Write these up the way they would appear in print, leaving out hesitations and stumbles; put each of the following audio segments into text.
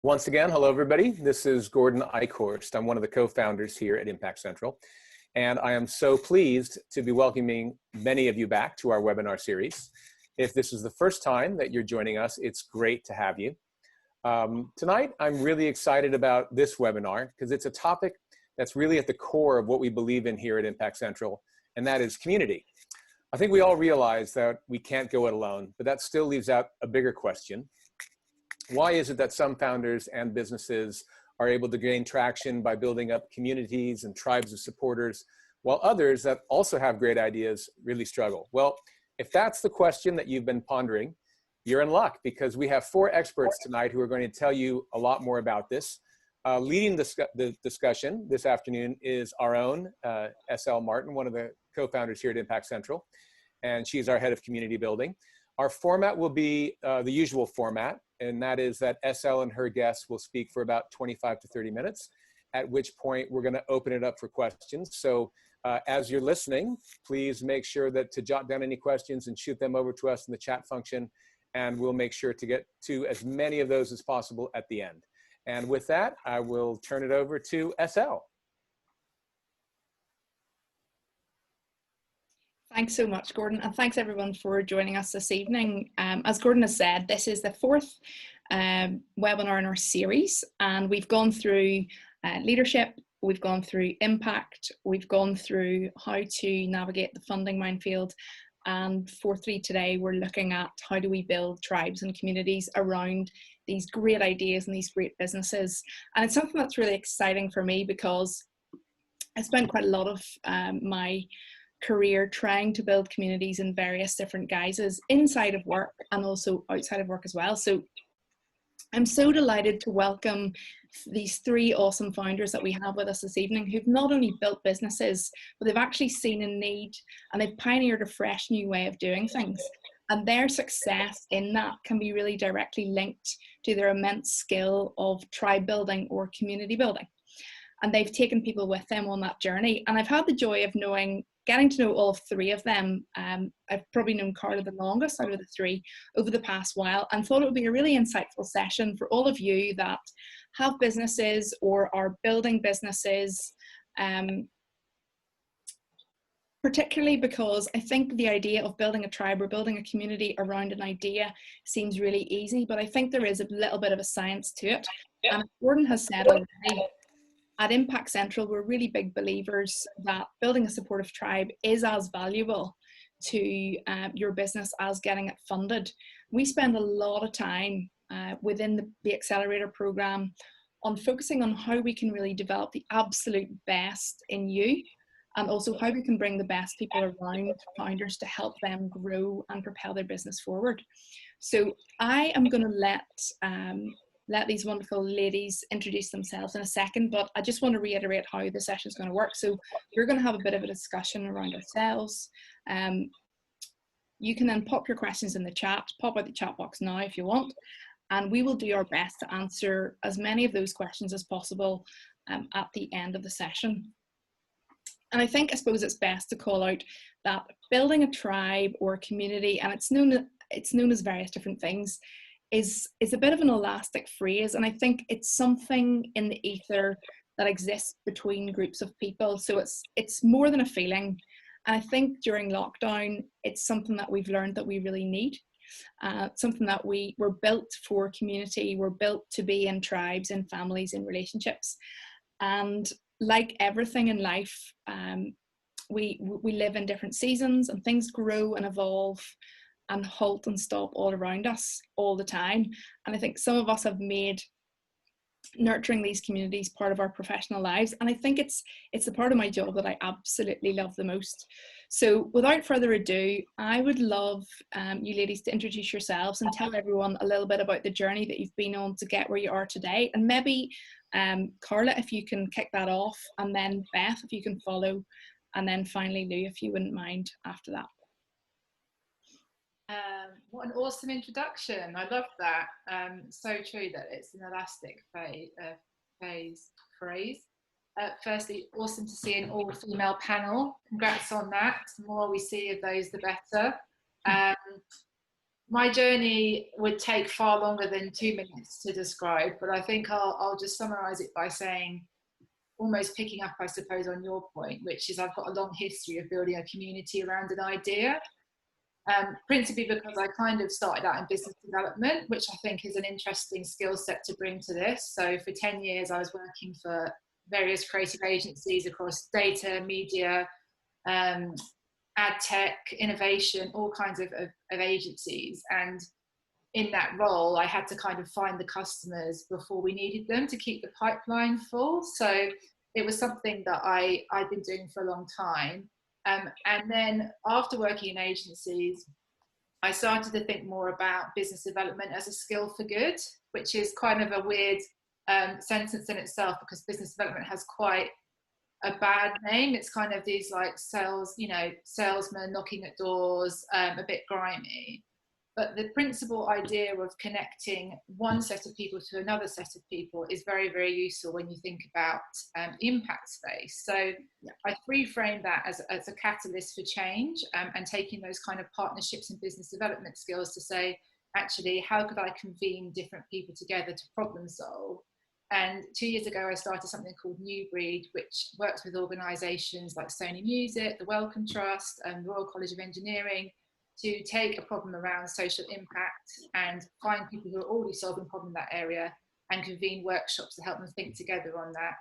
Once again, hello everybody. This is Gordon Eichhorst. I'm one of the co-founders here at Impact Central. And I am so pleased to be welcoming many of you back to our webinar series. If this is the first time that you're joining us, it's great to have you. Tonight, I'm really excited about this webinar because it's a topic that's really at the core of what we believe in here at Impact Central, and that is community. I think we all realize that we can't go it alone, but that still leaves out a bigger question. Why is it that some founders and businesses are able to gain traction by building up communities and tribes of supporters, while others that also have great ideas really struggle? Well, if that's the question that you've been pondering, you're in luck, because we have 4 experts tonight who are going to tell you a lot more about this. Leading the discussion this afternoon is our own SL Martin, one of the co-founders here at Impact Central, and she's our head of community building. Our format will be the usual format, and that is that SL and her guests will speak for about 25 to 30 minutes, at which point we're going to open it up for questions. So as you're listening, please make sure that to jot down any questions and shoot them over to us in the chat function, and we'll make sure to get to as many of those as possible at the end. And with that, I will turn it over to SL. Thanks so much, Gordon, and thanks everyone for joining us this evening. As Gordon has said, this is the 4th webinar in our series, and we've gone through leadership, we've gone through impact, we've gone through how to navigate the funding minefield, and fourthly today we're looking at how do we build tribes and communities around these great ideas and these great businesses. And it's something that's really exciting for me because I spent quite a lot of my career trying to build communities in various different guises inside of work and also outside of work as well. So I'm so delighted to welcome these 3 awesome founders that we have with us this evening, who've not only built businesses, but they've actually seen a need and they've pioneered a fresh new way of doing things. And their success in that can be really directly linked to their immense skill of tribe building or community building. And they've taken people with them on that journey. And I've had the joy of getting to know all 3 of them. I've probably known Carla the longest out of the 3 over the past while, and thought it would be a really insightful session for all of you that have businesses or are building businesses, particularly because I think the idea of building a tribe or building a community around an idea seems really easy, but I think there is a little bit of a science to it. And as Gordon has said already, at Impact Central, we're really big believers that building a supportive tribe is as valuable to your business as getting it funded. We spend a lot of time within the Accelerator program on focusing on how we can really develop the absolute best in you, and also how we can bring the best people around founders to help them grow and propel their business forward. So I am going to let these wonderful ladies introduce themselves in a second, but I just want to reiterate how the session is going to work. So we're going to have a bit of a discussion around ourselves. You can then pop your questions in the chat, pop out the chat box now if you want, and we will do our best to answer as many of those questions as possible at the end of the session. And I suppose it's best to call out that building a tribe or a community, and it's known as various different things, is a bit of an elastic phrase, and I think it's something in the ether that exists between groups of people. So it's more than a feeling, and I think during lockdown it's something that we've learned that we really need, something that we're built for community, we're built to be in tribes, in families, in relationships. And like everything in life, we live in different seasons, and things grow and evolve and halt and stop all around us all the time. And I think some of us have made nurturing these communities part of our professional lives, and I think it's the part of my job that I absolutely love the most. So without further ado, I would love you ladies to introduce yourselves and tell everyone a little bit about the journey that you've been on to get where you are today. And maybe Carla, if you can kick that off, and then Beth, if you can follow, and then finally Lou, if you wouldn't mind after that. What an awesome introduction. I love that. So true that it's an elastic phrase. Firstly, awesome to see an all-female panel. Congrats on that. The more we see of those, the better. my journey would take far longer than 2 minutes to describe, but I think I'll just summarize it by saying, almost picking up, I suppose, on your point, which is I've got a long history of building a community around an idea, principally because I kind of started out in business development, which I think is an interesting skill set to bring to this. So for 10 years, I was working for various creative agencies across data, media, ad tech, innovation, all kinds of agencies. And in that role, I had to kind of find the customers before we needed them to keep the pipeline full. So it was something that I'd been doing for a long time. And then after working in agencies, I started to think more about business development as a skill for good, which is kind of a weird sentence in itself, because business development has quite a bad name. It's kind of these like sales, salesmen knocking at doors, a bit grimy. But the principal idea of connecting one set of people to another set of people is very, very useful when you think about the impact space. So I reframe that as a catalyst for change, and taking those kind of partnerships and business development skills to say, actually, how could I convene different people together to problem solve? And 2 years ago, I started something called New Breed, which works with organisations like Sony Music, the Wellcome Trust, and Royal College of Engineering, to take a problem around social impact and find people who are already solving a problem in that area and convene workshops to help them think together on that.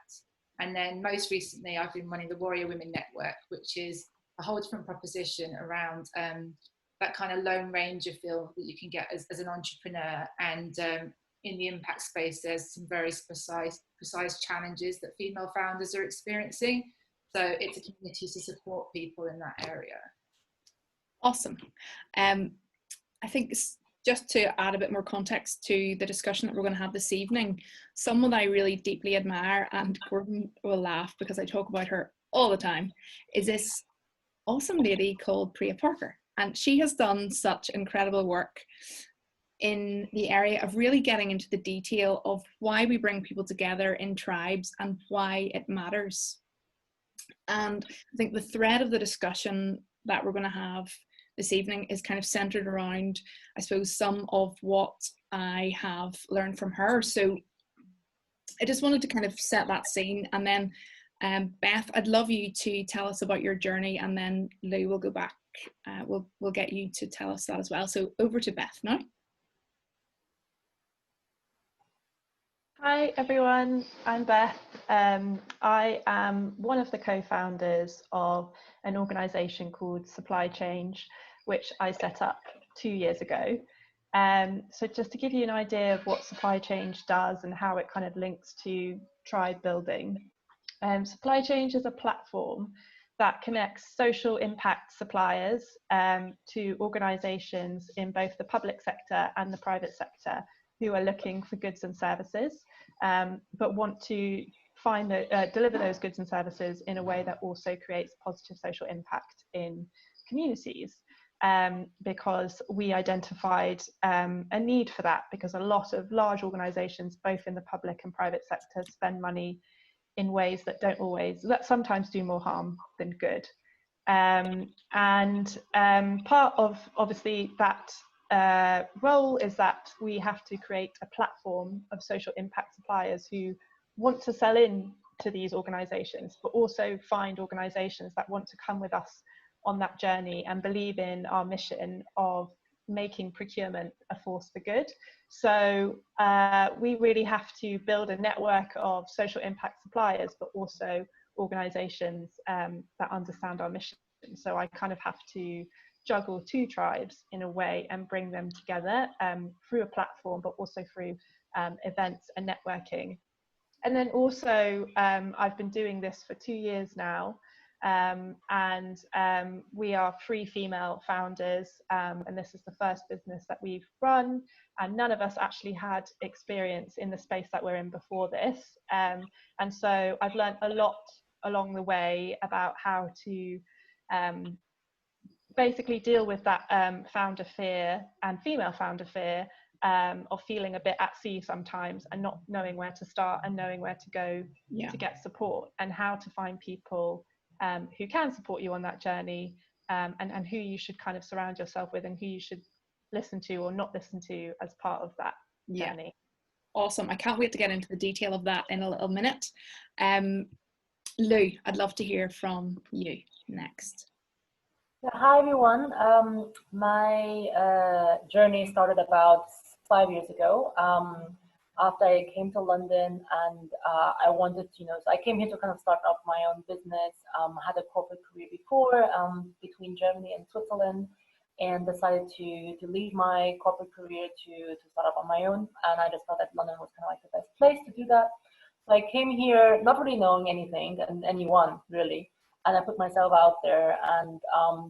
And then most recently, I've been running the Warrior Women Network, which is a whole different proposition around that kind of lone ranger feel that you can get as an entrepreneur. And in the impact space, there's some very precise challenges that female founders are experiencing. So it's a community to support people in that area. Awesome. I think just to add a bit more context to the discussion that we're going to have this evening, someone I really deeply admire, and Gordon will laugh because I talk about her all the time, is this awesome lady called Priya Parker. And she has done such incredible work in the area of really getting into the detail of why we bring people together in tribes and why it matters. And I think the thread of the discussion that we're going to have this evening is kind of centered around, I suppose, some of what I have learned from her. So I just wanted to kind of set that scene, and then Beth, I'd love you to tell us about your journey, and then Lou will go back. We'll get you to tell us that as well. So over to Beth now. Hi everyone, I'm Beth. I am one of the co-founders of an organisation called Supply Change, which I set up 2 years ago. So just to give you an idea of what Supply Change does and how it kind of links to tribe building. Supply Change is a platform that connects social impact suppliers to organisations in both the public sector and the private sector who are looking for goods and services, but want to deliver those goods and services in a way that also creates positive social impact in communities. Because we identified a need for that, because a lot of large organisations, both in the public and private sector, spend money in ways that sometimes do more harm than good. Part of obviously that role is that we have to create a platform of social impact suppliers who want to sell in to these organisations, but also find organisations that want to come with us on that journey and believe in our mission of making procurement a force for good. So we really have to build a network of social impact suppliers, but also organisations that understand our mission. So I kind of have to juggle two tribes in a way and bring them together through a platform, but also through events and networking. And then also I've been doing this for 2 years now, and we are 3 female founders, and this is the first business that we've run, and none of us actually had experience in the space that we're in before this, and so I've learned a lot along the way about how to basically deal with that founder fear and female founder fear of feeling a bit at sea sometimes and not knowing where to start and knowing where to go to get support, and how to find people who can support you on that journey, and who you should kind of surround yourself with, and who you should listened to or not listened to as part of that journey. Awesome. I can't wait to get into the detail of that in a little minute. Lou, I'd love to hear from you next. Yeah, hi everyone. My journey started about 5 years ago. After I came to London, and I wanted to, so I came here to kind of start up my own business. I had a corporate career before, between Germany and Switzerland, and decided to leave my corporate career to start up on my own. And I just thought that London was kind of like the best place to do that. So I came here not really knowing anything and anyone really. And I put myself out there, and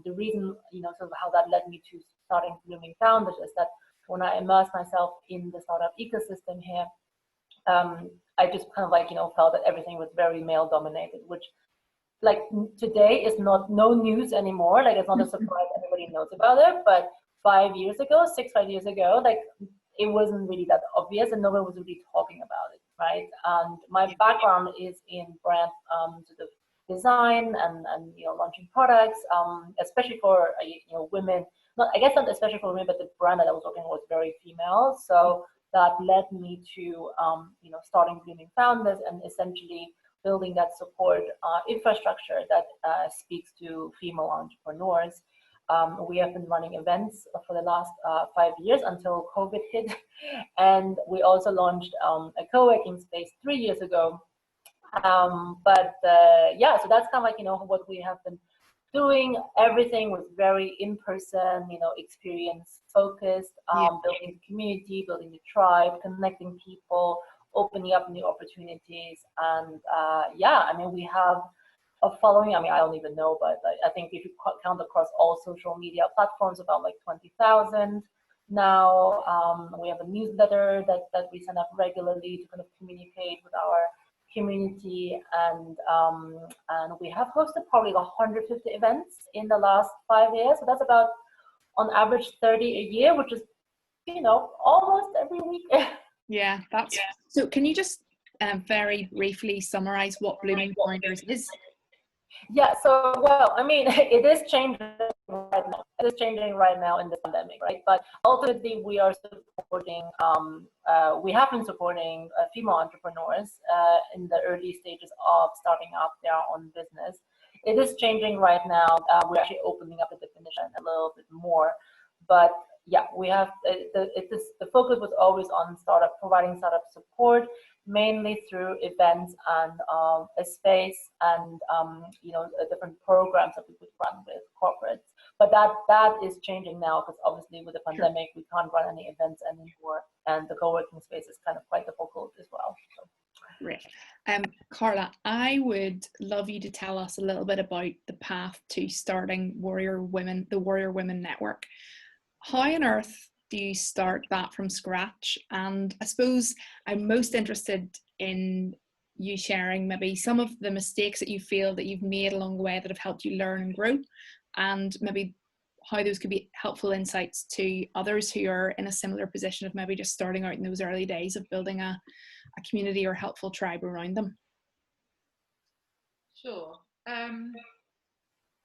the reason, sort of how that led me to starting Blooming Founders is that when I immersed myself in the startup ecosystem here, I just kind of like, felt that everything was very male dominated, which like today is no news anymore. Like it's not a surprise, everybody knows about it. But 5 years ago, 5 years ago, like it wasn't really that obvious and nobody was really talking about it, right? And my background is in brand sort of design and launching products, especially for women. I guess not especially for women, but the brand that I was working with was very female. So that led me to starting Blooming Founders and essentially building that support infrastructure that speaks to female entrepreneurs. We have been running events for the last 5 years until COVID hit, and we also launched a co-working space 3 years ago. So that's kind of like what we have been doing. Everything was very in-person, experience focused, building the community, building the tribe, connecting people, opening up new opportunities. And we have a following. I don't even know, but I think if you count across all social media platforms, about like 20,000 now. We have a newsletter that we send out regularly to kind of communicate with our community, and we have hosted probably 150 events in the last 5 years. So that's about on average 30 a year, which is almost every week. Yeah, so. Can you just very briefly summarize what Blooming Founders is? Yeah, so it is changing right now. It is changing right now in this pandemic, right? But ultimately, we are supporting. We have been supporting female entrepreneurs in the early stages of starting up their own business. It is changing right now. We're actually opening up the definition a little bit more, but yeah, we have the focus was always on providing startup support, mainly through events and a space and different programs that we would run with corporates. But that is changing now, because obviously with the pandemic, we can't run any events anymore, and the co-working space is kind of quite difficult as well. So. Great. Carla, I would love you to tell us a little bit about the path to starting the Warrior Women Network. How on earth do you start that from scratch? And I suppose I'm most interested in you sharing maybe some of the mistakes that you feel that you've made along the way that have helped you learn and grow, and maybe how those could be helpful insights to others who are in a similar position of maybe just starting out in those early days of building a community or helpful tribe around them. Sure.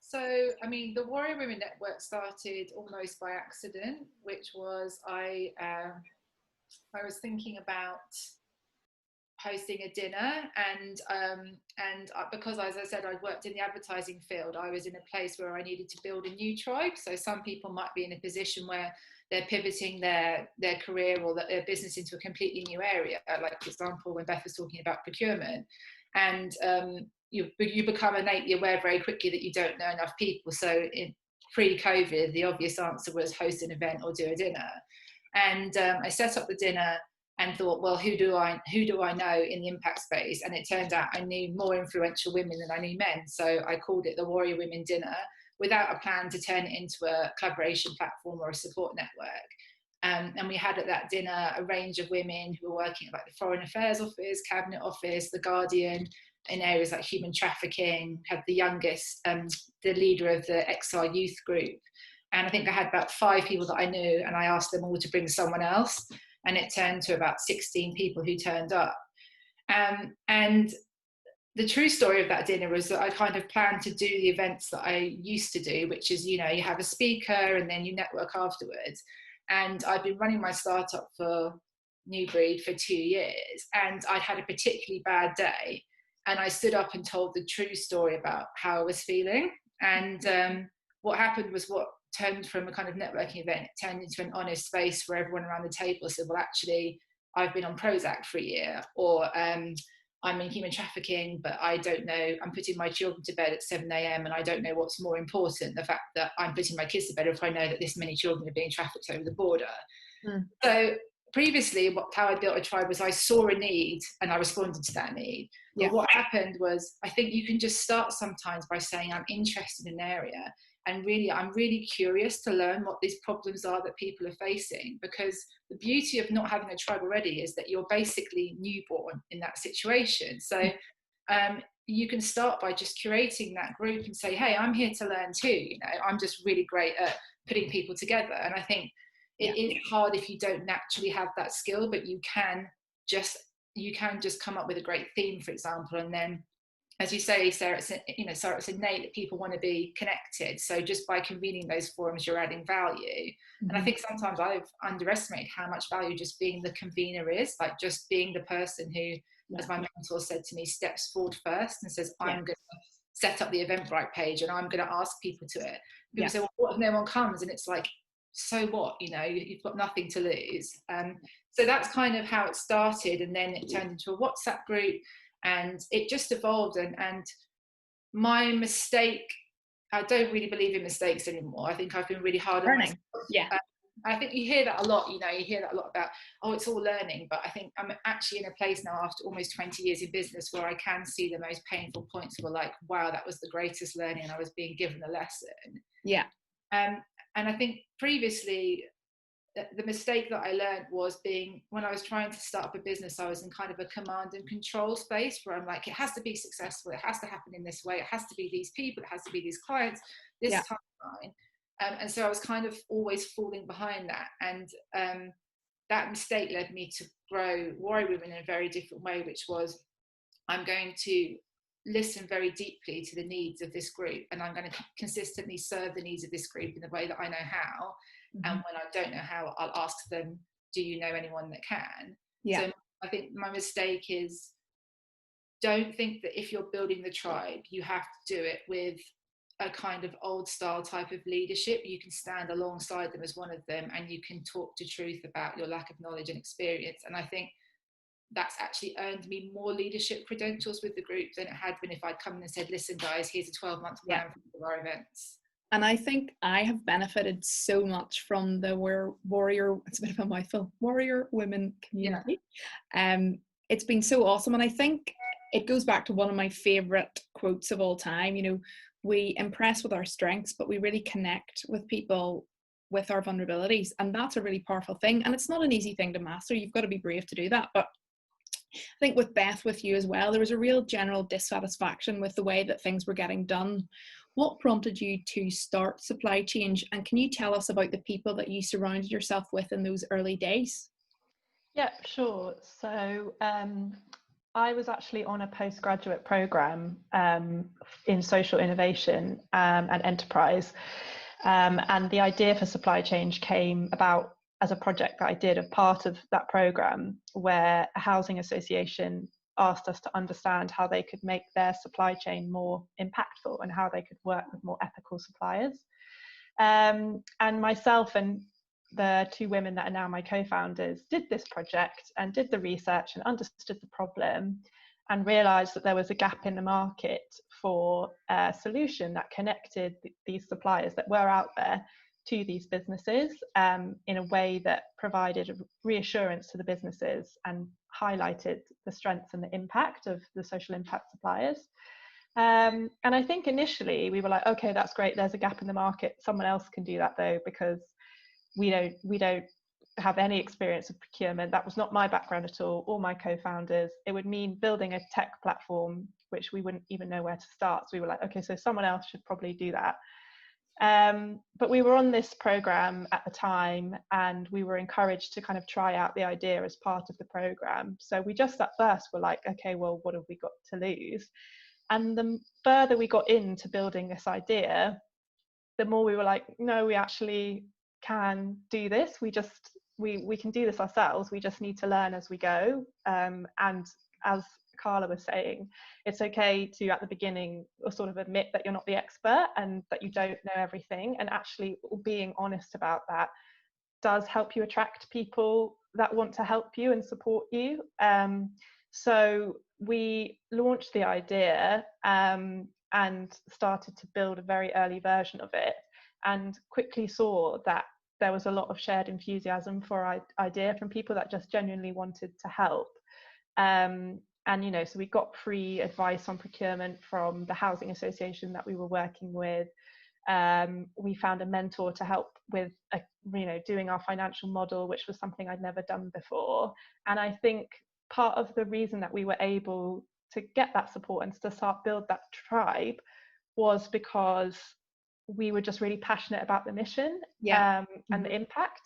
So, the Warrior Women Network started almost by accident, which was I was thinking about hosting a dinner, and because, as I said, I'd worked in the advertising field, I was in a place where I needed to build a new tribe. So some people might be in a position where they're pivoting their career or their business into a completely new area. Like, for example, when Beth was talking about procurement, and you become innately aware very quickly that you don't know enough people. So in pre-COVID, the obvious answer was host an event or do a dinner. And I set up the dinner and thought, well, who do I know in the impact space? And it turned out I knew more influential women than I knew men. So I called it the Warrior Women Dinner, without a plan to turn it into a collaboration platform or a support network. And we had at that dinner a range of women who were working at like the Foreign Affairs Office, Cabinet Office, The Guardian, in areas like human trafficking. Had the youngest, the leader of the XR youth group. And I think I had about 5 people that I knew, and I asked them all to bring someone else. And it turned to about 16 people who turned up. And the true story of that dinner was that I kind of planned to do the events that I used to do, which is, you have a speaker and then you network afterwards. And I'd been running my startup for New Breed for 2 years, and I'd had a particularly bad day, and I stood up and told the true story about how I was feeling. And what happened was, what turned from a kind of networking event, it turned into an honest space where everyone around the table said, well, actually, I've been on Prozac for a year, or I'm in human trafficking, but I don't know, I'm putting my children to bed at 7 a.m. and I don't know what's more important, the fact that I'm putting my kids to bed, or if I know that this many children are being trafficked over the border. So previously, how I built a tribe was I saw a need and I responded to that need. But what happened was, I think you can just start sometimes by saying, I'm interested in an area, and really, I'm really curious to learn what these problems are that people are facing, because the beauty of not having a tribe already is that you're basically newborn in that situation. So you can start by just curating that group and say, hey, I'm here to learn too. You know, I'm just really great at putting people together. And I think it is hard if you don't naturally have that skill, but you can just come up with a great theme, for example, and then, as you say, Sarah, it's innate that people want to be connected. So just by convening those forums, you're adding value. And I think sometimes I've underestimated how much value just being the convener is, like just being the person who, as my mentor said to me, steps forward first and says, I'm going to set up the Eventbrite page and I'm going to ask people to it. People say, well, what if no one comes? And it's like, so what? You know, you've got nothing to lose. So that's kind of how it started. And then it turned into a WhatsApp group. And it just evolved, and my mistake, I don't really believe in mistakes anymore. I think I've been really hard on myself. I think you hear that a lot, you hear that a lot about, oh, it's all learning. But I think I'm actually in a place now after almost 20 years in business where I can see the most painful points were like, wow, that was the greatest learning, and I was being given a lesson. And I think previously, the mistake that I learned was when I was trying to start up a business, I was in kind of a command and control space where I'm like, it has to be successful, it has to happen in this way, it has to be these people, it has to be these clients, this timeline. And so I was kind of always falling behind that. And that mistake led me to grow Warrior Women in a very different way, which was, I'm going to listen very deeply to the needs of this group, and I'm going to consistently serve the needs of this group in the way that I know how. And when I don't know how, I'll ask them, do you know anyone that can? So I think my mistake is, don't think that if you're building the tribe, you have to do it with a kind of old style type of leadership. You can stand alongside them as one of them, and you can talk to truth about your lack of knowledge and experience. And I think that's actually earned me more leadership credentials with the group than it had been if I'd come in and said, listen guys, here's a 12-month plan for our events. And I think I have benefited so much from the warrior, it's a bit of a mouthful, Warrior Women community. It's been so awesome. And I think it goes back to one of my favorite quotes of all time. We impress with our strengths, but we really connect with people with our vulnerabilities. And that's a really powerful thing. And it's not an easy thing to master. You've got to be brave to do that. But I think with Beth, with you as well, there was a real general dissatisfaction with the way that things were getting done. What prompted you to start Supply Change? And can you tell us about the people that you surrounded yourself with in those early days? Yeah, sure. So I was actually on a postgraduate program in social innovation and enterprise. And the idea for Supply Change came about as a project that I did, a part of that program, where a housing association asked us to understand how they could make their supply chain more impactful and how they could work with more ethical suppliers. And myself and the two women that are now my co-founders did this project and did the research and understood the problem and realized that there was a gap in the market for a solution that connected these suppliers that were out there to these businesses in a way that provided reassurance to the businesses and highlighted the strengths and the impact of the social impact suppliers. And I think initially we were like, okay, that's great, there's a gap in the market, someone else can do that though, because we don't have any experience of procurement. That was not my background at all, or my co-founders. It would mean building a tech platform which we wouldn't even know where to start. So we were like, okay, so someone else should probably do that. But we were on this program at the time, and we were encouraged to kind of try out the idea as part of the program. So we just at first were like, okay, well, what have we got to lose? And the further we got into building this idea, the more we were like, no, we actually can do this. We can do this ourselves. We just need to learn as we go. And as Carla was saying, it's okay to at the beginning sort of admit that you're not the expert and that you don't know everything, and actually being honest about that does help you attract people that want to help you and support you. So we launched the idea and started to build a very early version of it, and quickly saw that there was a lot of shared enthusiasm for our idea from people that just genuinely wanted to help. And so we got free advice on procurement from the housing association that we were working with. We found a mentor to help with doing our financial model, which was something I'd never done before. And I think part of the reason that we were able to get that support and to start build that tribe was because we were just really passionate about the mission and the impact.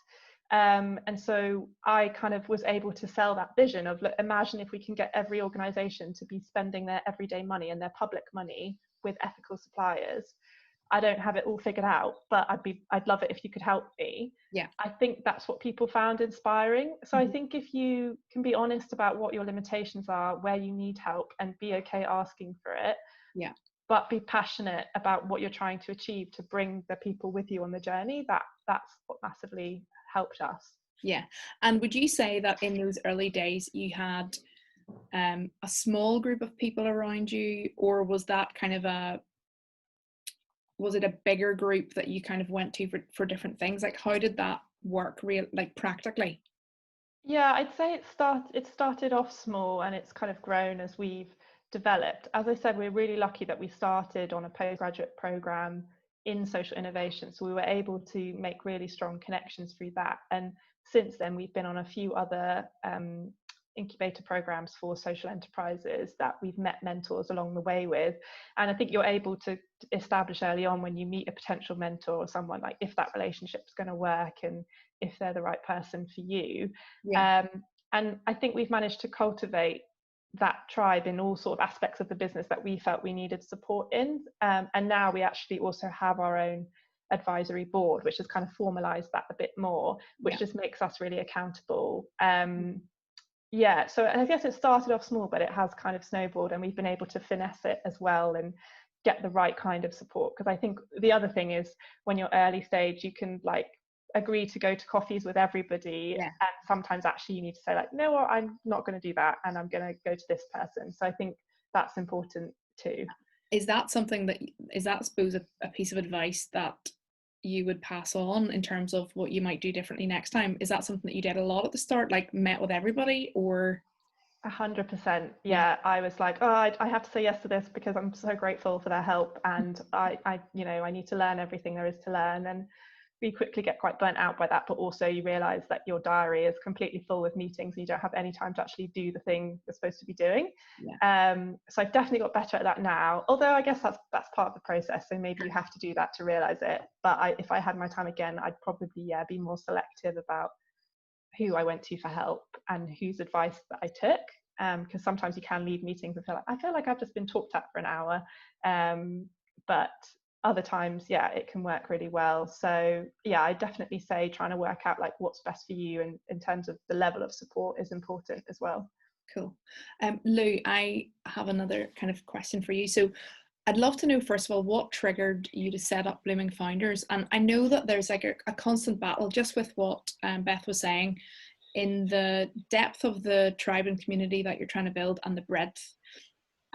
And so I kind of was able to sell that vision of, look, imagine if we can get every organization to be spending their everyday money and their public money with ethical suppliers. I don't have it all figured out, but I'd love it if you could help me. Yeah, I think that's what people found inspiring. So I think if you can be honest about what your limitations are, where you need help, and be okay asking for it, but be passionate about what you're trying to achieve to bring the people with you on the journey, that's what massively helped us. Yeah. And would you say that in those early days you had a small group of people around you, or was that kind of was it a bigger group that you kind of went to for different things? Like, how did that work practically? Yeah, I'd say it started off small, and it's kind of grown as we've developed. As I said, we're really lucky that we started on a postgraduate program in social innovation, so we were able to make really strong connections through that. And since then, we've been on a few other incubator programs for social enterprises that we've met mentors along the way with. And I think you're able to establish early on, when you meet a potential mentor or someone, like if that relationship's going to work and if they're the right person for you. And I think we've managed to cultivate that tribe in all sort of aspects of the business that we felt we needed support in. And now we actually also have our own advisory board, which has kind of formalized that a bit more, which just makes us really accountable. So I guess it started off small, but it has kind of snowballed, and we've been able to finesse it as well and get the right kind of support. Because I think the other thing is, when you're early stage, you can like agree to go to coffees with everybody, and sometimes actually you need to say like, no, I'm not going to do that, and I'm going to go to this person. So I think that's important too. Is that something I suppose a piece of advice that you would pass on in terms of what you might do differently next time? Is that something that you did a lot at the start, like met with everybody, or? 100%. Yeah, I was like, oh, I have to say yes to this because I'm so grateful for their help, and I need to learn everything there is to learn. And we quickly get quite burnt out by that, but also you realize that your diary is completely full with meetings and you don't have any time to actually do the thing you're supposed to be doing. So I've definitely got better at that now, although I guess that's part of the process, so maybe you have to do that to realize it. But if I had my time again, I'd probably be more selective about who I went to for help and whose advice that I took, because sometimes you can leave meetings and I feel like I've just been talked at for an hour, but other times it can work really well. So I definitely say trying to work out like what's best for you, and in terms of the level of support is important as well. Cool. Lou, I have another kind of question for you. So I'd love to know, first of all, what triggered you to set up Blooming Founders? And I know that there's like a constant battle, just with what Beth was saying, in the depth of the tribe and community that you're trying to build, and the breadth,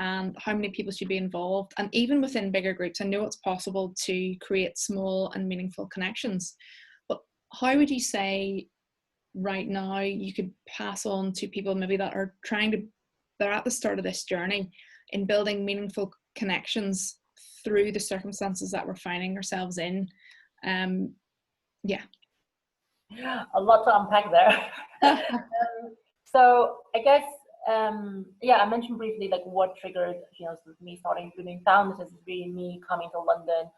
and how many people should be involved. And even within bigger groups, I know it's possible to create small and meaningful connections. But how would you say right now you could pass on to people maybe that are they're at the start of this journey in building meaningful connections through the circumstances that we're finding ourselves in? A lot to unpack there. So I guess I mentioned briefly like what triggered me starting Blooming Founders is really me coming to London,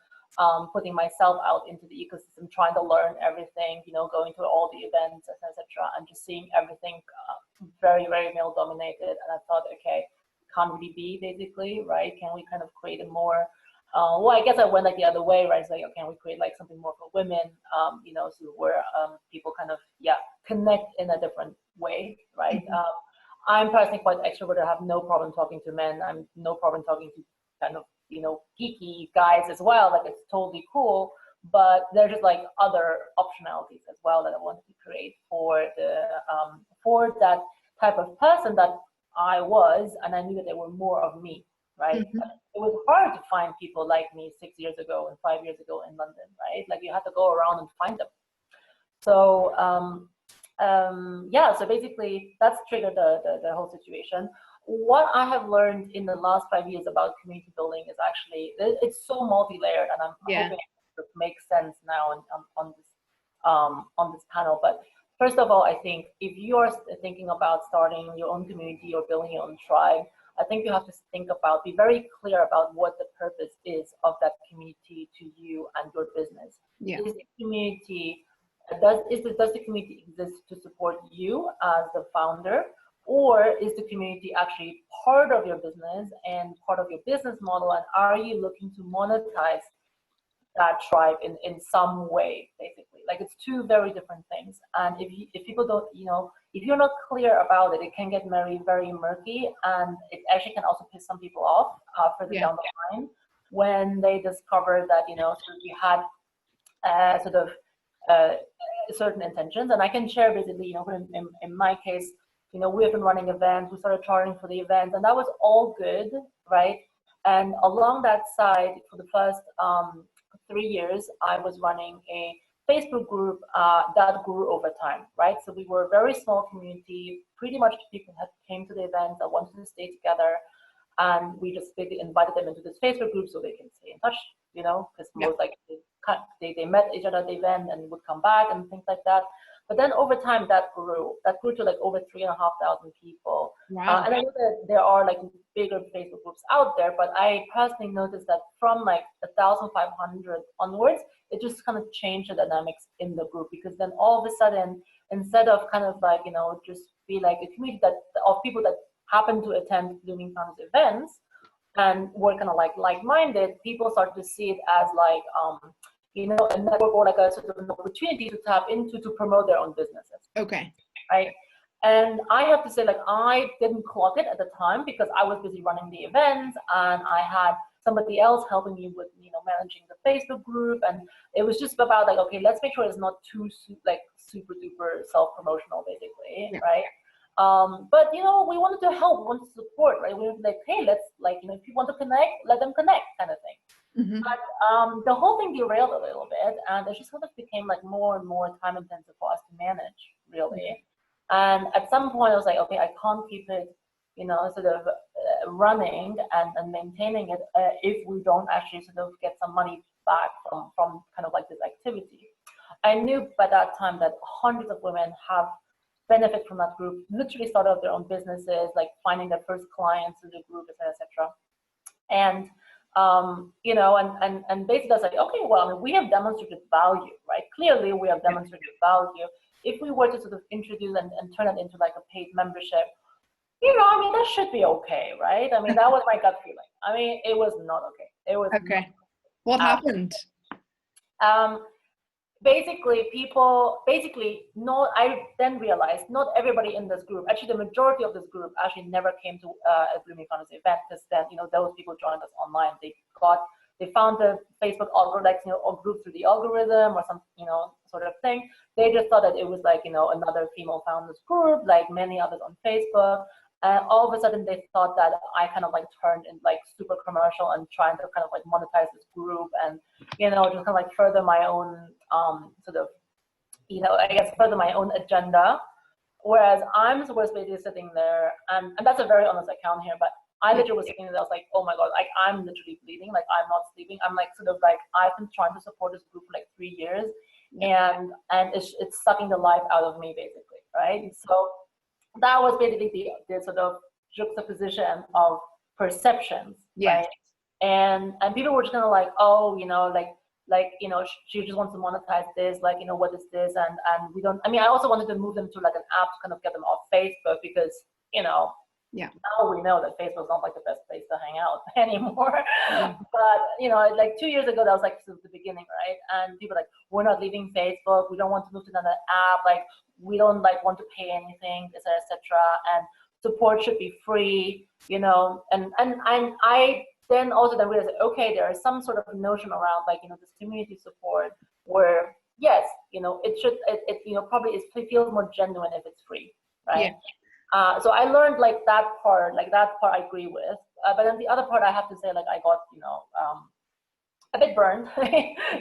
putting myself out into the ecosystem, trying to learn everything, going to all the events, etc., and just seeing everything very, very male dominated. And I thought, okay, can't really be, basically, right? Can we kind of create a more well, I guess I went like the other way, right? It's like, okay, can we create like something more for women, you know, so where people kind of, connect in a different way, right? I'm personally quite extroverted. I have no problem talking to men. I'm no problem talking to kind of, you know, geeky guys as well. Like, it's totally cool. But there's just like other optionalities as well that I wanted to create for the for that type of person that I was, and I knew that there were more of me, right? It was hard to find people like me 6 years ago and 5 years ago in London, right? Like, you had to go around and find them. So so basically that's triggered the whole situation. What I have learned in the last 5 years about community building is actually, it's so multi-layered, and I'm hoping it makes sense now on this panel. But first of all, I think if you are thinking about starting your own community or building your own tribe, I think you have to be very clear about what the purpose is of that community to you and your business. Is the community does the community exist to support you as the founder, or is the community actually part of your business and part of your business model, and are you looking to monetize that tribe in some way, basically? Like, it's two very different things. And if people don't, you know, if you're not clear about it, it can get very, very murky, and it actually can also piss some people off further down the line when they discover that, you know, sort of you had certain intentions. And I can share basically, you know, in my case, you know, we have been running events, we started charging for the events, and that was all good, right? And along that side, for the first 3 years, I was running a Facebook group that grew over time, right? So we were a very small community. Pretty much people had came to the events that wanted to stay together, and we just basically invited them into this Facebook group so they can stay in touch, you know, because most likely they met each other at the event and would come back and things like that. But then over time, that grew to like over 3,500 people. Wow. And I know that there are like bigger Facebook groups out there, but I personally noticed that from like 1,500 onwards, it just kind of changed the dynamics in the group, because then all of a sudden, instead of kind of like, you know, just be like a community of people that happen to attend Blooming Founders events and were kind of like-minded, people started to see it as like, you know, a network or like a sort of an opportunity to tap into to promote their own businesses. Okay. Right. And I have to say, like, I didn't clock it at the time because I was busy running the events, and I had somebody else helping me with, you know, managing the Facebook group. And it was just about like, okay, let's make sure it's not too like super duper self-promotional, basically, right? But, you know, we wanted to help, we wanted to support, right? We were like, hey, let's, like, you know, if you want to connect, let them connect, kind of thing. But the whole thing derailed a little bit, and it just sort of became like more and more time intensive for us to manage, really. And at some point I was like, okay, I can't keep it, you know, sort of running and maintaining it if we don't actually sort of get some money back from kind of like this activity. I knew by that time that hundreds of women have benefit from that group, literally started up their own businesses, like finding their first clients through the group, etc. And you know, and basically I was like, okay, well, I mean, we have demonstrated value, right? Clearly we have demonstrated value. If we were to sort of introduce and turn it into like a paid membership, you know, I mean, that should be okay, right? I mean, that was my gut feeling. I mean, it was not okay. It was okay. What happened? I then realized not everybody in this group, actually the majority of this group actually never came to a Blooming Founders event, because then, you know, those people joined us online. They found the Facebook algorithm, you know, or group through the algorithm or some, you know, sort of thing. They just thought that it was like, you know, another female founders group, like many others on Facebook. And all of a sudden they thought that I kind of like turned in like super commercial and trying to kind of like monetize this group and, you know, just kind of like further my own sort of, you know, I guess further my own agenda. Whereas I'm was basically sitting there, and that's a very honest account here, but I literally was sitting there, I was like, oh my God, like I'm literally bleeding, like I'm not sleeping. I'm like sort of like, I've been trying to support this group for like 3 years, and it's sucking the life out of me, basically, right? So that was basically the sort of juxtaposition of perceptions, right? And people were just kind of like, oh, you know, like, you know, she just wants to monetize this, like, you know, what is this? And we don't, I mean, I also wanted to move them to like an app to kind of get them off Facebook, because, you know, Yeah. Now we know that Facebook's not like the best place to hang out anymore. Yeah. But you know, like 2 years ago, that was like the beginning, right? And people were like, we're not leaving Facebook. We don't want to move to another app. Like, we don't like want to pay anything, etc., etc. And support should be free, you know. And I then also then realized, okay, there is some sort of notion around like, you know, this community support where yes, you know, it you know, probably it feels more genuine if it's free, right? Yeah. So I learned like that part I agree with. But then the other part I have to say, like, I got, you know, a bit burned,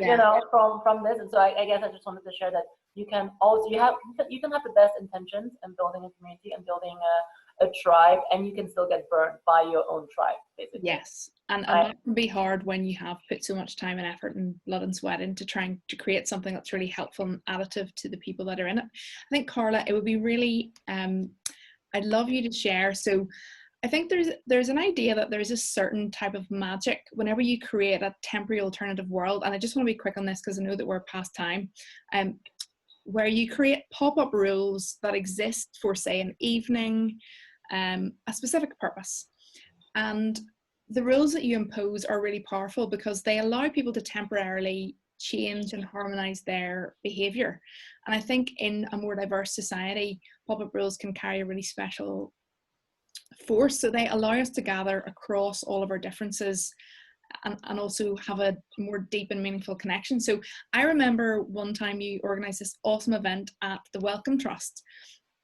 you know, from this. And so I guess I just wanted to share that you can also, you can have the best intentions in building a community and building a tribe, and you can still get burned by your own tribe, basically. Yes, and that can be hard when you have put so much time and effort and blood and sweat into trying to create something that's really helpful and additive to the people that are in it. I think, Carla, it would be really, I'd love you to share. So I think there's an idea that there's a certain type of magic whenever you create a temporary alternative world, and I just want to be quick on this because I know that we're past time, where you create pop-up rules that exist for, say, an evening, a specific purpose. And the rules that you impose are really powerful because they allow people to temporarily change and harmonize their behavior. And I think in a more diverse society, pop-up rules can carry a really special force. So they allow us to gather across all of our differences and also have a more deep and meaningful connection. So I remember one time you organized this awesome event at the Wellcome Trust,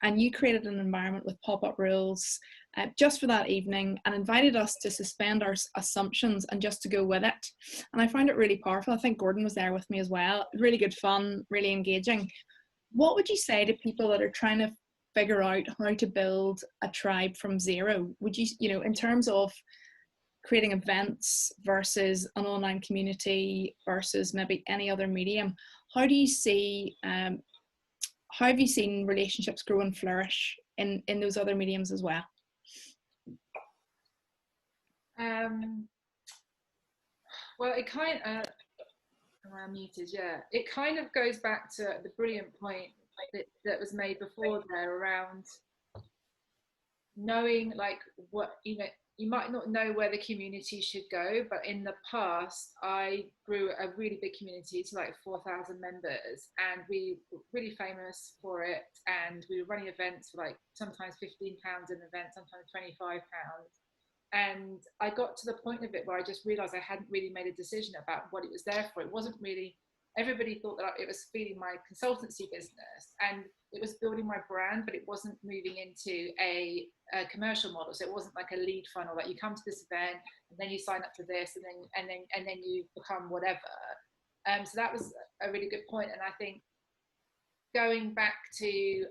and you created an environment with pop-up rules just for that evening and invited us to suspend our assumptions and just to go with it. And I found it really powerful. I think Gordon was there with me as well. Really good fun, really engaging. What would you say to people that are trying to figure out how to build a tribe from zero? Would you, you know, in terms of creating events versus an online community versus maybe any other medium, how do you see, how have you seen relationships grow and flourish in those other mediums as well? Well, it kind of, I'm muted, yeah. It kind of goes back to the brilliant point that was made before there around knowing, like, what, you know, you might not know where the community should go, but in the past, I grew a really big community to like 4,000 members, and we were really famous for it. And we were running events for like sometimes £15 an event, sometimes £25. And I got to the point of it where I just realized I hadn't really made a decision about what it was there for. It wasn't really, everybody thought that it was feeding my consultancy business and it was building my brand, but it wasn't moving into a commercial model. So it wasn't like a lead funnel that you come to this event and then you sign up for this and then you become whatever. So that was a really good point. And I think going back to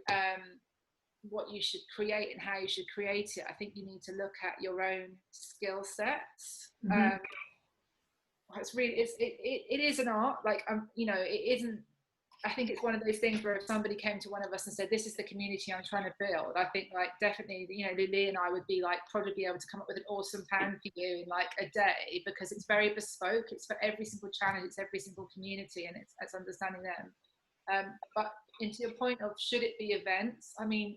what you should create and how you should create it, I think you need to look at your own skill sets. Mm-hmm. It's really, it is an art. Like, you know, it isn't. I think it's one of those things where if somebody came to one of us and said, "This is the community I'm trying to build," I think, like, definitely, you know, Lily and I would be like probably be able to come up with an awesome plan for you in like a day, because it's very bespoke. It's for every single challenge. It's every single community, and it's understanding them. But into your point of should it be events? I mean,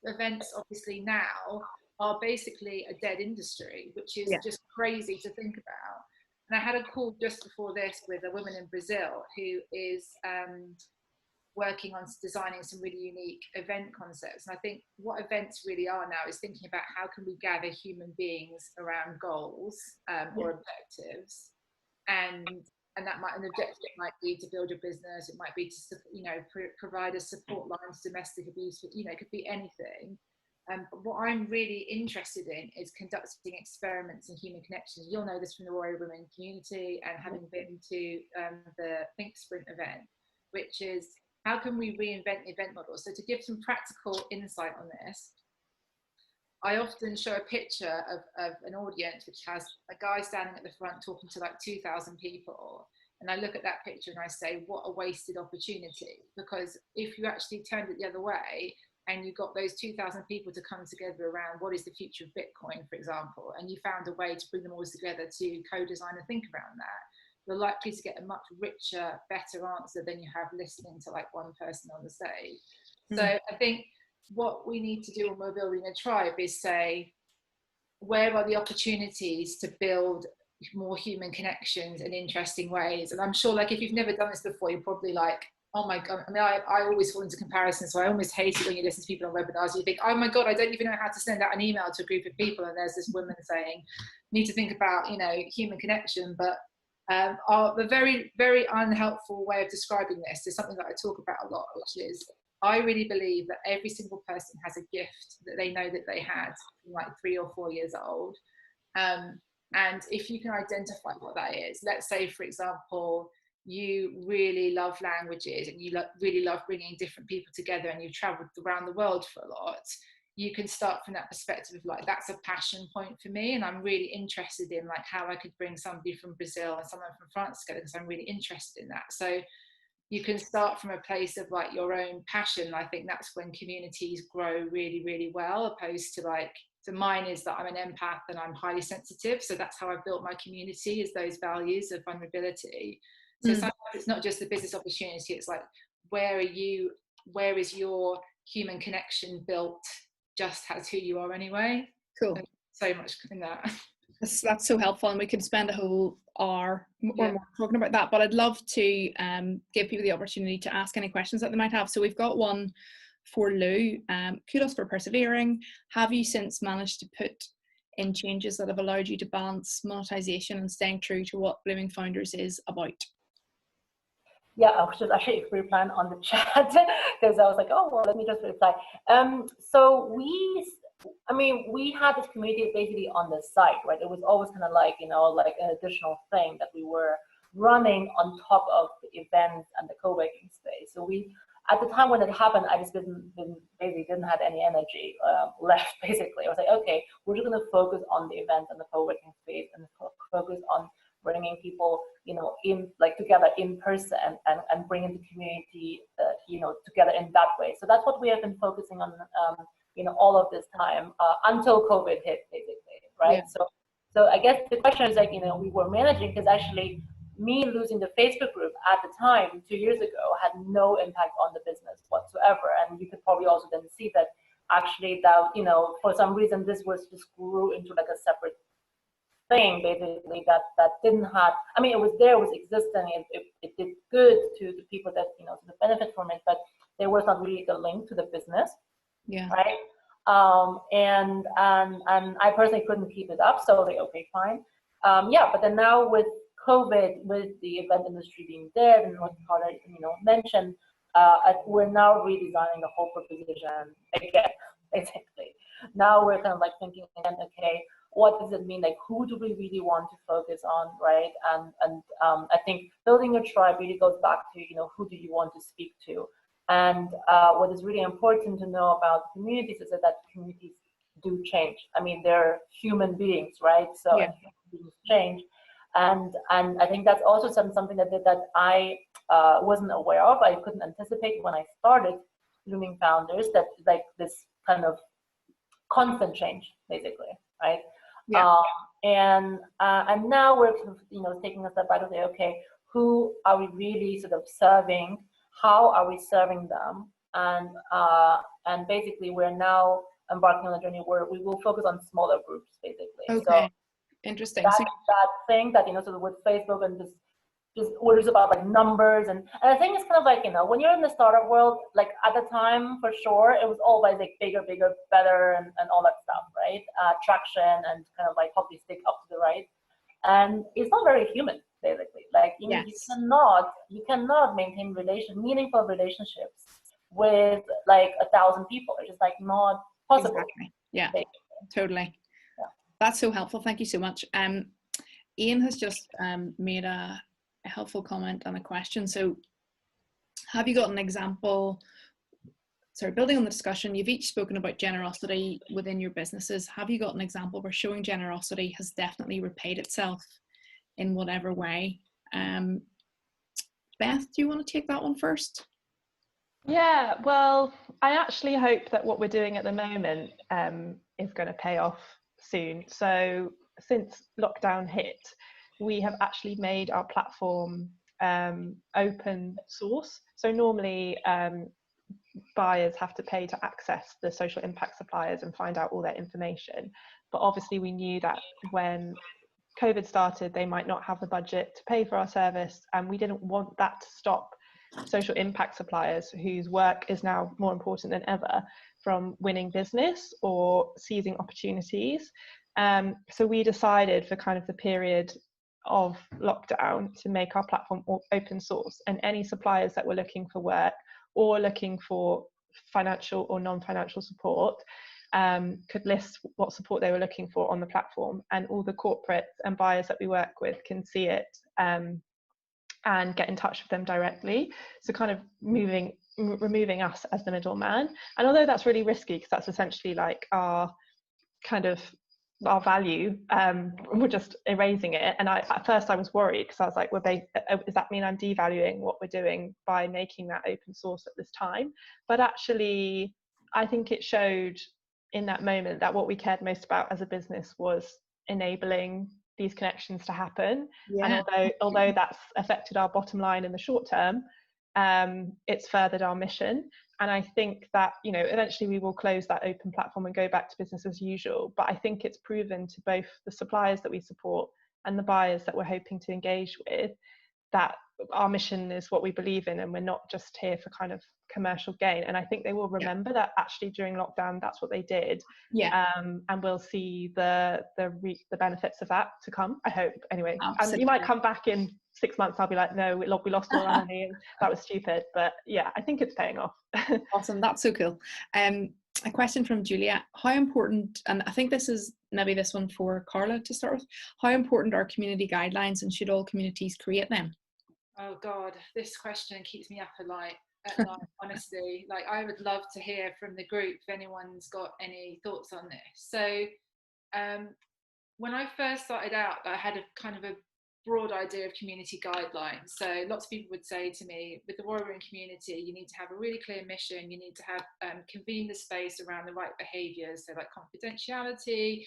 events obviously now are basically a dead industry, which is just crazy to think about. And I had a call just before this with a woman in Brazil who is working on designing some really unique event concepts. And I think what events really are now is thinking about how can we gather human beings around goals or objectives. And that might, an objective might be to build your business. It might be to, you know, provide a support line to domestic abuse. You know, it could be anything. But what I'm really interested in is conducting experiments in human connections. You'll know this from the Warrior Women community and having been to the Think Sprint event, which is how can we reinvent the event model? So to give some practical insight on this, I often show a picture of an audience which has a guy standing at the front talking to like 2,000 people. And I look at that picture and I say, what a wasted opportunity. Because if you actually turned it the other way, and you got those 2,000 people to come together around what is the future of Bitcoin, for example, and you found a way to bring them all together to co-design and think around that, you're likely to get a much richer, better answer than you have listening to like one person on the stage. So I think what we need to do when we're building a tribe is say, where are the opportunities to build more human connections in interesting ways? And I'm sure, like, if you've never done this before, you're probably like, oh my God. I mean, I always fall into comparison. So I almost hate it when you listen to people on webinars. You think, oh my God, I don't even know how to send out an email to a group of people. And there's this woman saying, need to think about, you know, human connection. But the very, very unhelpful way of describing this is something that I talk about a lot, which is, I really believe that every single person has a gift that they know that they had like 3 or 4 years old. And if you can identify what that is, let's say, for example, you really love languages and you really love bringing different people together and you've traveled around the world for a lot, you can start from that perspective of like, that's a passion point for me, and I'm really interested in like how I could bring somebody from Brazil and someone from France together because I'm really interested in that. So you can start from a place of like your own passion. I think that's when communities grow really, really well, opposed to like, so mine is that I'm an empath and I'm highly sensitive. So that's how I've built my community, is those values of vulnerability. So sometimes it's not just the business opportunity, it's like, where is your human connection built just as who you are anyway? Cool. And so much in that. That's so helpful, and we could spend a whole hour or more talking about that, but I'd love to give people the opportunity to ask any questions that they might have. So we've got one for Lou. Kudos for persevering. Have you since managed to put in changes that have allowed you to balance monetization and staying true to what Blooming Founders is about? Yeah, I was just actually replying on the chat because I was like, oh, well, let me just reply. So we had this community basically on the site, right? It was always kind of like, you know, like an additional thing that we were running on top of the events and the co-working space. So at the time when it happened, I just basically didn't have any energy left, basically. I was like, okay, we're just going to focus on the events and the co-working space and focus on bringing people, you know, in like together in person and bringing the community, you know, together in that way. So that's what we have been focusing on, you know, all of this time until COVID hit, basically, right? Yeah. So I guess the question is like, you know, we were managing, because actually me losing the Facebook group at the time 2 years ago had no impact on the business whatsoever. And you could probably also then see that actually that, you know, for some reason this just grew into like a separate thing, basically, that didn't have, I mean, it was there, it was existing, it did good to the people that, you know, to benefit from it, but there was not really the link to the business. Yeah. Right. And I personally couldn't keep it up, so like, okay, fine. Yeah, but then now with COVID, with the event industry being dead, and what Carter, you know, mentioned, we're now redesigning the whole proposition again, basically. Now we're kind of like thinking again, okay, what does it mean? Like, who do we really want to focus on, right? And I think building a tribe really goes back to, you know, who do you want to speak to? And what is really important to know about communities is that communities do change. I mean, they're human beings, right? So Yeah. human beings change. And I think that's also something that I wasn't aware of. I couldn't anticipate when I started Blooming Founders, that like this kind of constant change, basically, right? Yeah. And now we're, you know, taking a step back to say, okay, who are we really sort of serving? How are we serving them? And basically, we're now embarking on a journey where we will focus on smaller groups, basically. Okay. So interesting. that thing that, you know, sort of with Facebook and just orders about like numbers, and I think it's kind of like, you know, when you're in the startup world, like at the time, for sure, it was always like bigger, better, and all that stuff, right? Traction and kind of like hockey stick up to the right. And it's not very human, basically. Like, you know, you cannot maintain meaningful relationships with like 1,000 people. It's just like not possible. Exactly. Yeah, basically. totally. Yeah. That's so helpful. Thank you so much. Ian has just made a helpful comment and a question. So have you got an example, building on the discussion, you've each spoken about generosity within your businesses. Have you got an example where showing generosity has definitely repaid itself in whatever way? Beth, do you want to take that one first? Yeah, well, I actually hope that what we're doing at the moment is going to pay off soon. So since lockdown hit, we have actually made our platform open source. So normally buyers have to pay to access the social impact suppliers and find out all their information. But obviously we knew that when COVID started, they might not have the budget to pay for our service, and we didn't want that to stop social impact suppliers whose work is now more important than ever from winning business or seizing opportunities. So we decided for kind of the period of lockdown to make our platform open source, and any suppliers that were looking for work or looking for financial or non-financial support could list what support they were looking for on the platform, and all the corporates and buyers that we work with can see it and get in touch with them directly. So kind of removing us as the middleman. And although that's really risky, because that's essentially like our value, we're just erasing it. And at first I was worried, because I was like, well, does that mean I'm devaluing what we're doing by making that open source at this time? But actually, I think it showed in that moment that what we cared most about as a business was enabling these connections to happen. Yeah. And although that's affected our bottom line in the short term, it's furthered our mission. And I think that, you know, eventually we will close that open platform and go back to business as usual. But I think it's proven to both the suppliers that we support and the buyers that we're hoping to engage with that our mission is what we believe in, and we're not just here for kind of commercial gain. And I think they will remember that actually during lockdown, that's what they did. Yeah. And we'll see the benefits of that to come, I hope. Anyway, and you might come back in 6 months, I'll be like, no, we lost all our money and that was stupid. But yeah, I think it's paying off. Awesome, that's so cool. A question from Julia: how important, and I think this is maybe this one for Carla to start with, how important are community guidelines, and should all communities create them? Oh God, this question keeps me up at night, honestly. Like, I would love to hear from the group if anyone's got any thoughts on this. So when I first started out, I had a kind of a broad idea of community guidelines. So lots of people would say to me, with the warrior room community, you need to have a really clear mission, you need to have convene the space around the right behaviours, so like confidentiality,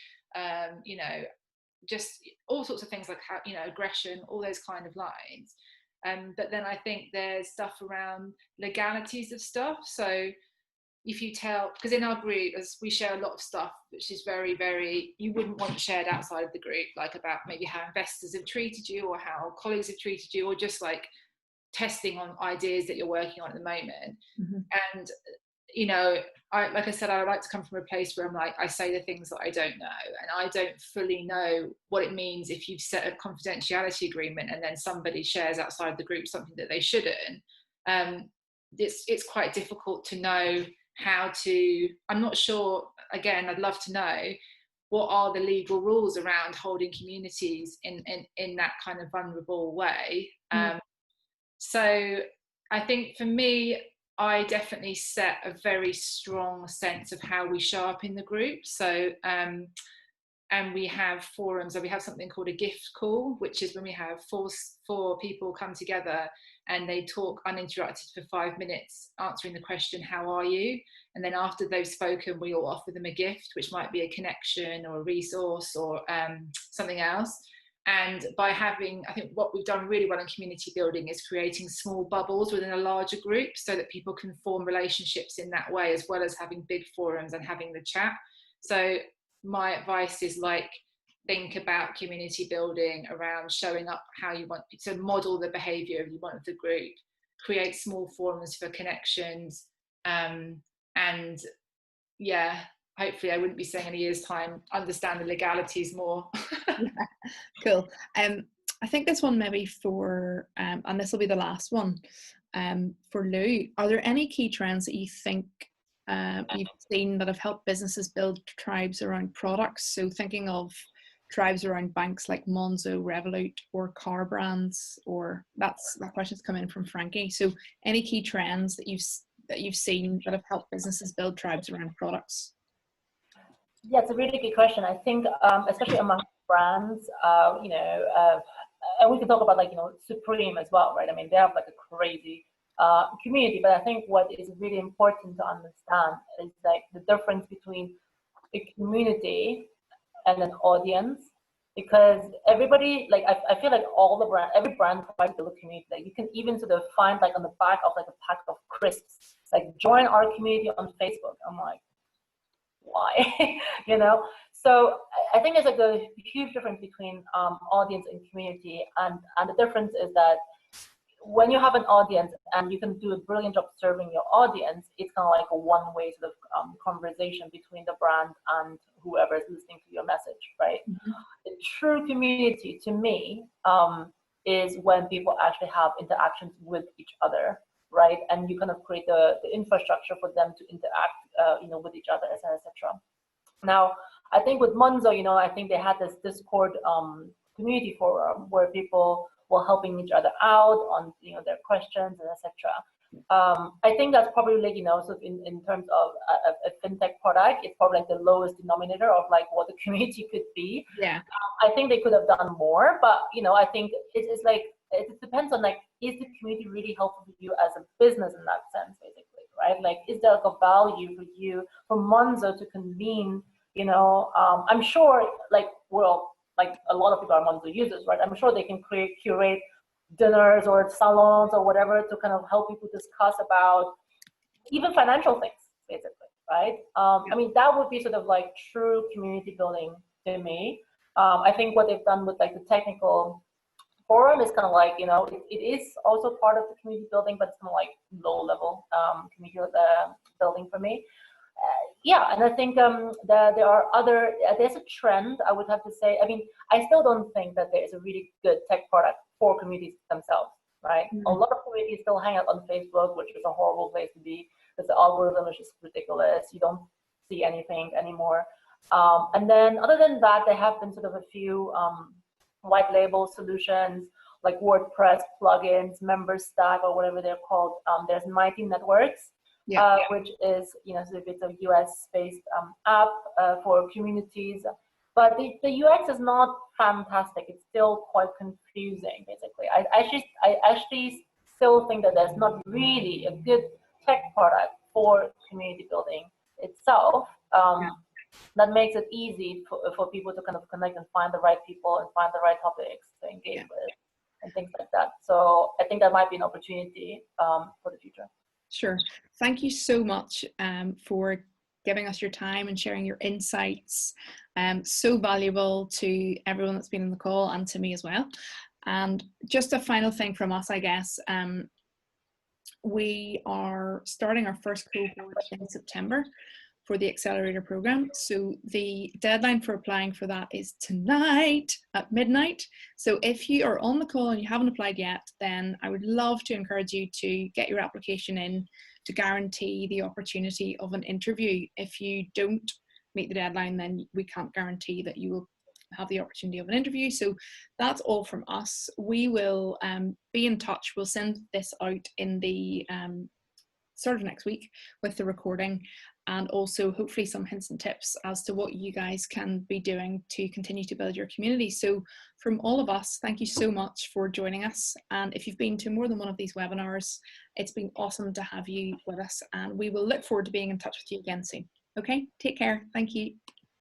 you know, just all sorts of things like how, you know, aggression, all those kind of lines. But then I think there's stuff around legalities of stuff. So if you tell, because in our group, as we share a lot of stuff which is very, very, you wouldn't want shared outside of the group, like about maybe how investors have treated you or how colleagues have treated you, or just like testing on ideas that you're working on at the moment. Mm-hmm. And you know, like I said, I like to come from a place where I'm like, I say the things that I don't know, and I don't fully know what it means if you've set a confidentiality agreement and then somebody shares outside the group something that they shouldn't. It's quite difficult to know how to, I'm not sure, again, I'd love to know what are the legal rules around holding communities in that kind of vulnerable way. So I think for me, I definitely set a very strong sense of how we show up in the group. So, and we have forums, so we have something called a gift call, which is when we have four people come together and they talk uninterrupted for 5 minutes, answering the question, how are you? And then after they've spoken, we all offer them a gift, which might be a connection or a resource or something else. And by having, I think what we've done really well in community building is creating small bubbles within a larger group so that people can form relationships in that way, as well as having big forums and having the chat. So my advice is, like, think about community building around showing up how you want to model the behavior you want of the group, create small forums for connections, and yeah, hopefully I wouldn't be saying in a year's time, understand the legalities more. Yeah, cool. I think this one maybe for, and this will be the last one, for Lou. Are there any key trends that you think you've seen that have helped businesses build tribes around products? So thinking of tribes around banks like Monzo, Revolut, or car brands, or that question's come in from Frankie. So any key trends that you've seen that have helped businesses build tribes around products? Yeah, it's a really good question. I think, especially among brands, you know, and we can talk about, like, you know, Supreme as well, right? I mean, they have like a crazy community, but I think what is really important to understand is like the difference between a community and an audience, because everybody, like, I feel like every brand tries to build a community. Like, you can even sort of find, like, on the back of like a pack of crisps, like, join our community on Facebook. I'm like, why? You know? So I think there's like a huge difference between audience and community, and the difference is that when you have an audience and you can do a brilliant job serving your audience, it's kind of like a one-way sort of conversation between the brand and whoever is listening to your message, right? Mm-hmm. The true community, to me, is when people actually have interactions with each other, right? And you kind of create the infrastructure for them to interact, with each other, etc. Now, I think with Monzo, I think they had this Discord community forum where people were helping each other out on, their questions and etc. I think that's probably like, sort of in terms of a fintech product, it's probably like the lowest denominator of like what the community could be. Yeah. I think they could have done more, but I think it's like, it depends on like, is the community really helpful for you as a business in that sense, basically, right? Like, is there like a value for you, for Monzo to convene, I'm sure like, well, like a lot of people are Monzo users, right? I'm sure they can curate dinners or salons or whatever to kind of help people discuss about even financial things, basically, right? I mean, that would be sort of like true community building to me. I think what they've done with like the technical forum is kind of like, it is also part of the community building, but it's kind of like low level community building for me. Yeah, and I think there are there's a trend, I would have to say. I mean, I still don't think that there is a really good tech product for communities themselves, right? Mm-hmm. A lot of communities still hang out on Facebook, which is a horrible place to be, because the algorithm is just ridiculous. You don't see anything anymore. And then other than that, there have been sort of a few white label solutions like WordPress plugins, MemberStack, or whatever they're called. There's Mighty Networks, which is, so it's a US-based app for communities. But the UX is not fantastic. It's still quite confusing, basically. I actually still think that there's not really a good tech product for community building itself. That makes it easy for people to kind of connect and find the right people and find the right topics to engage with and things like that. So I think that might be an opportunity for the future. Sure. Thank you so much for giving us your time and sharing your insights. So valuable to everyone that's been on the call and to me as well. And just a final thing from us, I guess. We are starting our first cohort in September for the accelerator program. So the deadline for applying for that is tonight at midnight. So if you are on the call and you haven't applied yet, then I would love to encourage you to get your application in to guarantee the opportunity of an interview. If you don't meet the deadline, then we can't guarantee that you will have the opportunity of an interview. So that's all from us. We will be in touch. We'll send this out in the sort of next week with the recording, and also hopefully some hints and tips as to what you guys can be doing to continue to build your community. So from all of us, thank you so much for joining us. And if you've been to more than one of these webinars, it's been awesome to have you with us, and we will look forward to being in touch with you again soon. Okay, take care. Thank you.